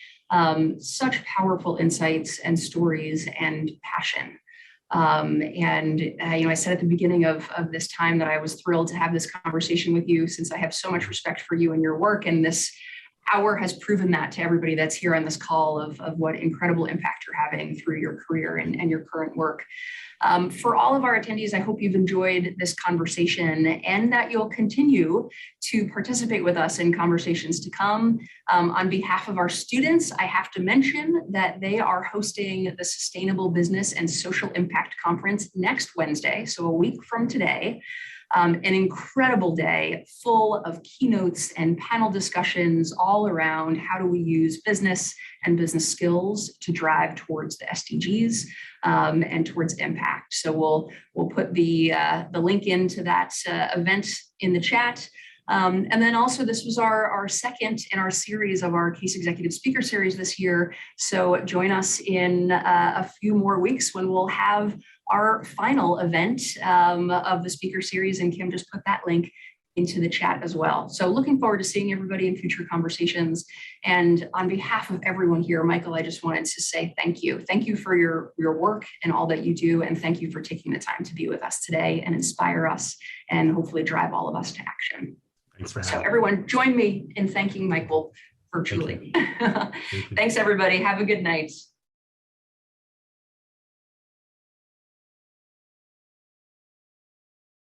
Speaker 1: Such powerful insights and stories and passion. I said at the beginning of this time that I was thrilled to have this conversation with you, since I have so much respect for you and your work. And this hour has proven that to everybody that's here on this call of what incredible impact you're having through your career and your current work. For all of our attendees, I hope you've enjoyed this conversation and that you'll continue to participate with us in conversations to come. On behalf of our students, I have to mention that they are hosting the Sustainable Business and Social Impact Conference next Wednesday, so a week from today. An incredible day full of keynotes and panel discussions all around how do we use business and business skills to drive towards the SDGs and towards impact. So we'll put the link into that event in the chat. And then also, this was our second in our series of our Case Executive Speaker Series this year. So join us in a few more weeks when we'll have our final event of the speaker series, and Kim just put that link into the chat as well. So looking forward to seeing everybody in future conversations. And on behalf of everyone here, Michael, I just wanted to say thank you. Thank you for your work and all that you do. And thank you for taking the time to be with us today and inspire us and hopefully drive all of us to action.
Speaker 2: Thanks for having
Speaker 1: So
Speaker 2: me.
Speaker 1: everyone join me in thanking Michael virtually.
Speaker 2: Thank you.
Speaker 1: Thanks, everybody. Have a good night.